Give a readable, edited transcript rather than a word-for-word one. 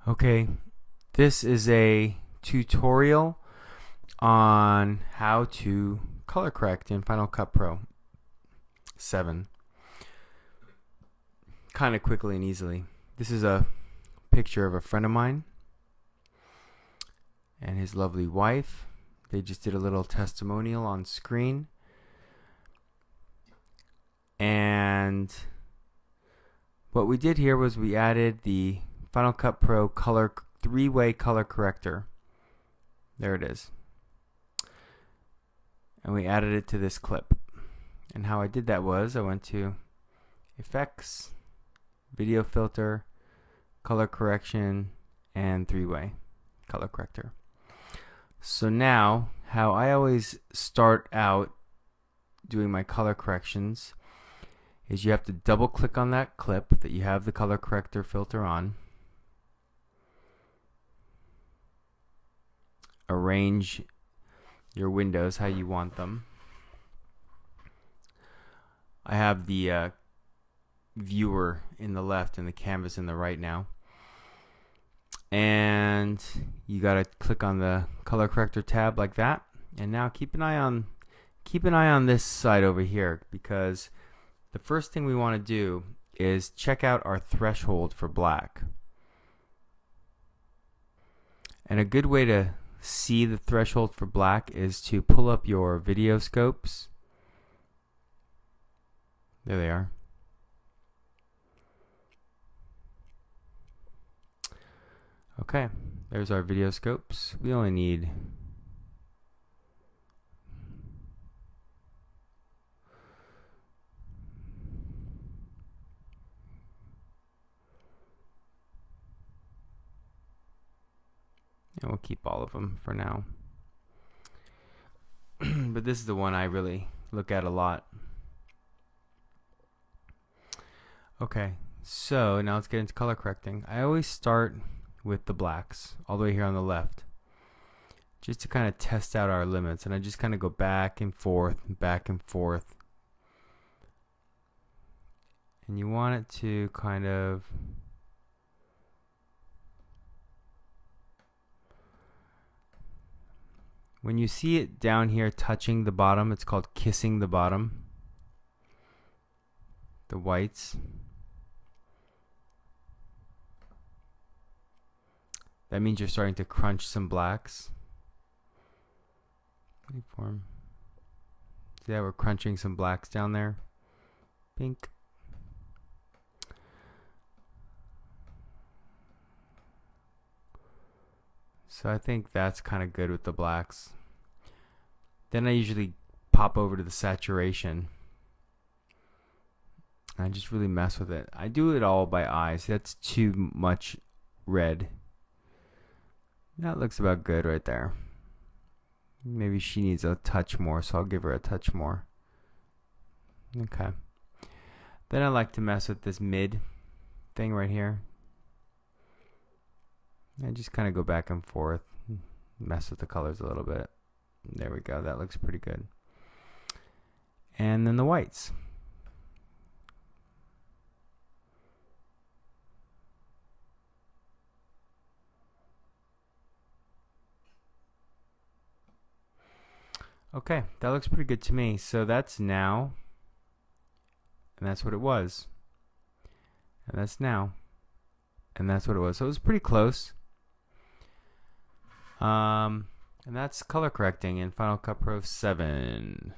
Okay, this is a tutorial on how to color correct in Final Cut Pro 7 kind of quickly and easily. This is a picture of a friend of mine and his lovely wife. They just did a little testimonial on screen, and what we did here was we added the Final Cut Pro color three-way color corrector. There it is. And we added it to this clip. And how I did that was I went to Effects, Video Filter, Color Correction, and three-way color corrector. So now, how I always start out doing my color corrections is you have to double click on that clip that you have the color corrector filter on. Arrange your windows how you want them. I have the viewer in the left and the canvas in the right now. And you gotta click on the color corrector tab like that. And now keep an eye on this side over here, because the first thing we want to do is check out our threshold for black. And a good way to see the threshold for black is to pull up your video scopes. There they are. Okay, there's our video scopes. We only need and we'll keep all of them for now. But this is the one I really look at a lot. Okay, so now let's get into color correcting. I always start with the blacks all the way here on the left, just to kind of test out our limits, and I just kind of go back and forth, and you want it to kind of when you see it down here touching the bottom, it's called kissing the bottom, the whites. That means you're starting to crunch some blacks. Uniform. See how we're crunching some blacks down there? Pink. So I think that's kind of good with the blacks. Then I usually pop over to the saturation. I just really mess with it. I do it all by eye. See, that's too much red. That looks about good right there. Maybe she needs a touch more, so I'll give her a touch more. Okay. Then I like to mess with this mid thing right here. I just kind of go back and forth, mess with the colors a little bit. There we go. That looks pretty good. And then the whites. Okay, that looks pretty good to me. So that's now, and that's what it was. And that's now, and that's what it was. So it was pretty close. And that's color correcting in Final Cut Pro 7.